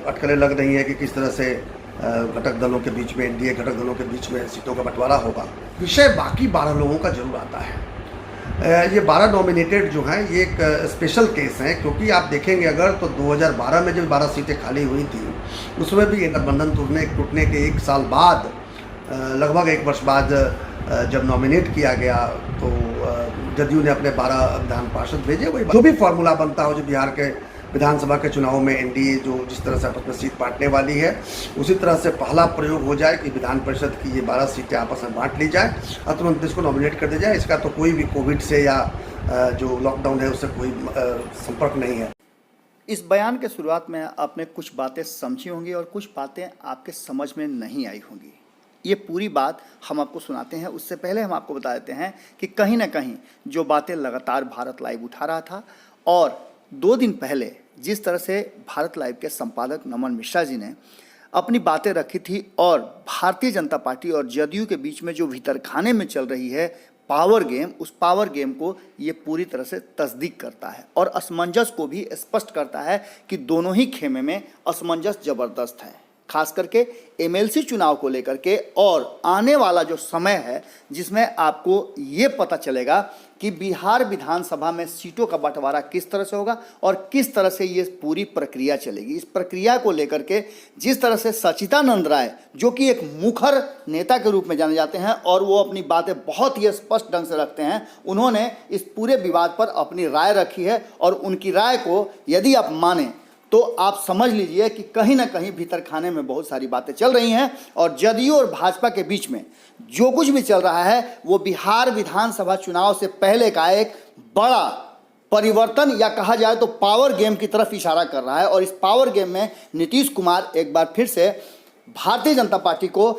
अटकलें लग रही हैं कि किस तरह से घटक दलों के बीच में, एनडीए घटक दलों के बीच में सीटों का बंटवारा होगा। विषय बाकी 12 लोगों का जरूर आता है। ये 12 नॉमिनेटेड जो हैं ये एक स्पेशल केस हैं, क्योंकि आप देखेंगे अगर तो 2012 में जब 12 सीटें खाली हुई थी उसमें भी गठबंधन टूटने के 1 साल बाद, लगभग 1 वर्ष बाद जब नॉमिनेट किया गया तो जदयू ने अपने 12 विधान पार्षद भेजे। वही जो भी फार्मूला बनता हो, जो बिहार के विधानसभा के चुनाव में एनडीए जो जिस तरह से आपस में सीट बांटने वाली है, उसी तरह से पहला प्रयोग हो जाए कि विधान परिषद की ये 12 सीटें आपस में बांट ली जाए और तुरंत इसको नॉमिनेट कर दिया जाए। इसका तो कोई भी कोविड से या जो लॉकडाउन है उससे कोई संपर्क नहीं है। इस बयान के शुरुआत में आपने कुछ बातें समझी होंगी और कुछ बातें आपके समझ में नहीं आई होंगी। ये पूरी बात हम आपको सुनाते हैं। उससे पहले हम आपको बता देते हैं कि कहीं ना कहीं जो बातें लगातार भारत लाइव उठा रहा था और 2 दिन पहले जिस तरह से भारत लाइव के संपादक नमन मिश्रा जी ने अपनी बातें रखी थी और भारतीय जनता पार्टी और जदयू के बीच में जो भीतरखाने में चल रही है पावर गेम, उस पावर गेम को ये पूरी तरह से तस्दीक करता है और असमंजस को भी स्पष्ट करता है कि दोनों ही खेमे में असमंजस जबरदस्त है, खास करके एमएलसी चुनाव को लेकर के। और आने वाला जो समय है जिसमें आपको ये पता चलेगा कि बिहार विधानसभा में सीटों का बंटवारा किस तरह से होगा और किस तरह से ये पूरी प्रक्रिया चलेगी। इस प्रक्रिया को लेकर के जिस तरह से सच्चिदानंद राय, जो कि एक मुखर नेता के रूप में जाने जाते हैं और वो अपनी बातें बहुत ही स्पष्ट ढंग से रखते हैं, उन्होंने इस पूरे विवाद पर अपनी राय रखी है और उनकी राय को यदि आप माने तो आप समझ लीजिए कि कहीं ना कहीं भीतर खाने में बहुत सारी बातें चल रही हैं और जदयू और भाजपा के बीच में जो कुछ भी चल रहा है वो बिहार विधानसभा चुनाव से पहले का एक बड़ा परिवर्तन या कहा जाए तो पावर गेम की तरफ इशारा कर रहा है। और इस पावर गेम में नीतीश कुमार एक बार फिर से भारतीय जनता पार्टी को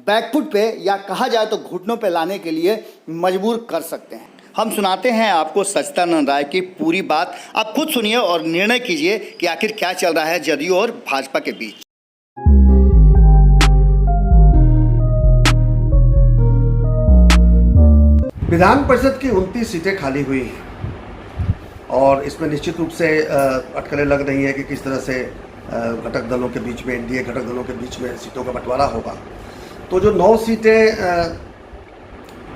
बैकफुट पे या कहा जाए तो घुटनों पे लाने के लिए मजबूर कर सकते हैं। हम सुनाते हैं आपको सच्चिदानंद राय की पूरी बात, आप खुद सुनिए और निर्णय कीजिए कि आखिर क्या चल रहा है जदयू और भाजपा के बीच। विधान परिषद की 29 सीटें खाली हुई हैं और इसमें निश्चित रूप से अटकलें लग रही हैं कि किस तरह से घटक दलों के बीच में, एनडीए घटक दलों के बीच में सीटों का बंटवारा होगा। तो जो 9 सीटें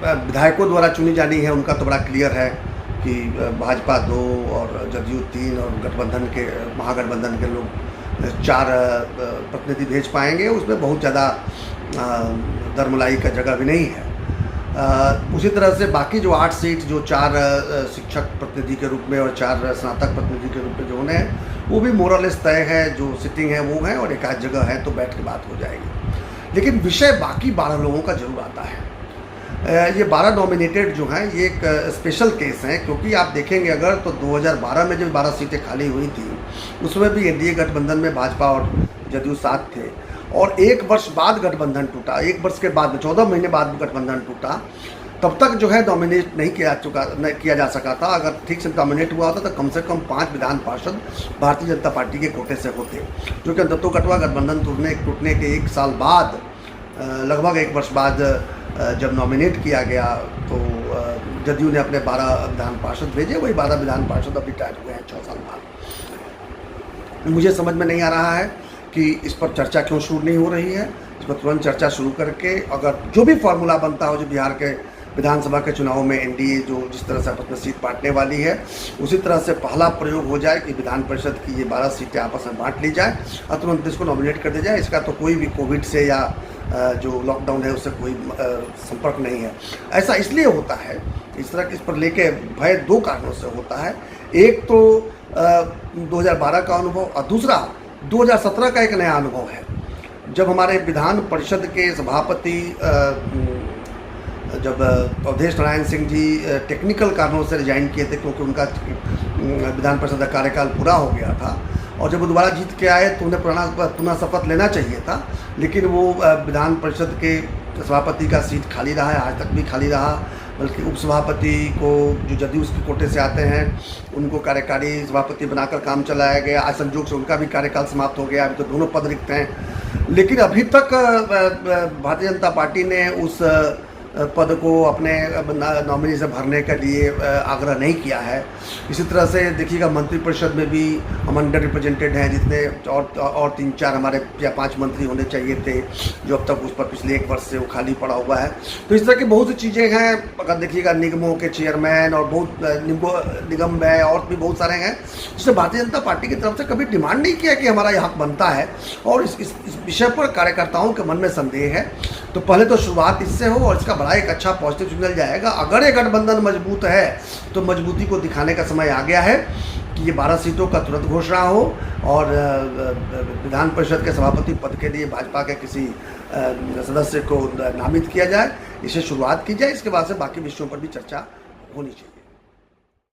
विधायकों द्वारा चुनी जानी है उनका तो बड़ा क्लियर है कि भाजपा 2 और जदयू 3 और गठबंधन के महागठबंधन के लोग 4 प्रतिनिधि भेज पाएंगे। उसमें बहुत ज़्यादा दरमलाई का जगह भी नहीं है। उसी तरह से बाकी जो 8 सीट, जो 4 शिक्षक प्रतिनिधि के रूप में और 4 स्नातक प्रतिनिधि के रूप में जो होने हैं, वो भी मोरलेस तय है। जो सिटिंग है वो है और एक आध जगह है तो बैठ के बात हो जाएगी। लेकिन विषय बाकी 12 लोगों का जरूर आता है। ये 12 नॉमिनेटेड जो हैं ये एक स्पेशल केस हैं, क्योंकि आप देखेंगे अगर तो 2012 में जब 12 सीटें खाली हुई थी उसमें भी एनडीए गठबंधन में भाजपा और जदयू साथ थे और 1 वर्ष बाद गठबंधन टूटा। 1 वर्ष के बाद, 14 महीने बाद गठबंधन टूटा। तब तक जो है नॉमिनेट नहीं किया जा सका था। अगर ठीक से नॉमिनेट हुआ होता तो कम से कम 5 विधान पार्षद भारतीय जनता पार्टी के कोटे से होते, जो कि दत्तो कटवा गठबंधन टूटने के 1 साल बाद, लगभग 1 वर्ष बाद जब नॉमिनेट किया गया तो जदयू ने अपने 12 विधान पार्षद भेजे। वही 12 विधान पार्षद अभी रिटायर हुए हैं 6 साल बाद। मुझे समझ में नहीं आ रहा है कि इस पर चर्चा क्यों शुरू नहीं हो रही है। इस पर तुरंत चर्चा शुरू करके अगर जो भी फार्मूला बनता हो, जो बिहार के विधानसभा के चुनाव में एनडीए जो जिस तरह से आपस में सीट बांटने वाली है, उसी तरह से पहला प्रयोग हो जाए कि विधान परिषद की ये 12 सीटें आपस में बांट ली जाए और तुरंत इसको नॉमिनेट कर दिया जाए। इसका तो कोई भी कोविड से या जो लॉकडाउन है उससे कोई संपर्क नहीं है। ऐसा इसलिए होता है, इस तरह इस पर लेके भय 2 कारणों से होता है। एक तो 2012 का अनुभव और दूसरा 2017 का एक नया अनुभव है, जब हमारे विधान परिषद के सभापति जब अवधेश नारायण सिंह जी टेक्निकल कारणों से रिजाइन किए थे, क्योंकि उनका विधान परिषद का कार्यकाल पूरा हो गया था और जब वो दोबारा जीत के आए तो उन्हें पुनः शपथ लेना चाहिए था। लेकिन वो विधान परिषद के सभापति का सीट खाली रहा है, आज तक भी खाली रहा। बल्कि उपसभापति को जो जदयू उसके कोटे से आते हैं उनको कार्यकारी सभापति बनाकर काम चलाया गया। आज संजोग से उनका भी कार्यकाल समाप्त हो गया, अभी तो दोनों पद रिक्त हैं। लेकिन अभी तक भारतीय जनता पार्टी ने उस पद को अपने नॉमिनी से भरने के लिए आग्रह नहीं किया है। इसी तरह से देखिएगा मंत्रिपरिषद में भी हम अंडर रिप्रेजेंटेड हैं, जितने और 3-4 हमारे या 5 मंत्री होने चाहिए थे, जो अब तक उस पर पिछले 1 वर्ष से वो खाली पड़ा हुआ है। तो इस तरह की बहुत सी चीज़ें हैं। अगर देखिएगा निगमों के चेयरमैन और बहुत निगम है और भी बहुत सारे हैं, जिससे भारतीय जनता पार्टी की तरफ से कभी डिमांड नहीं किया कि हमारा ये हक बनता है। और इस विषय पर कार्यकर्ताओं के मन में संदेह है। तो पहले तो शुरुआत इससे हो और इसका बड़ा एक अच्छा पॉजिटिव सिग्नल जाएगा। अगर ये गठबंधन मजबूत है तो मजबूती को दिखाने का समय आ गया है कि ये 12 सीटों का तुरंत घोषणा हो और विधान परिषद के सभापति पद के लिए भाजपा के किसी सदस्य को नामित किया जाए। इसे शुरुआत की जाए, इसके बाद से बाकी विषयों पर भी चर्चा होनी चाहिए।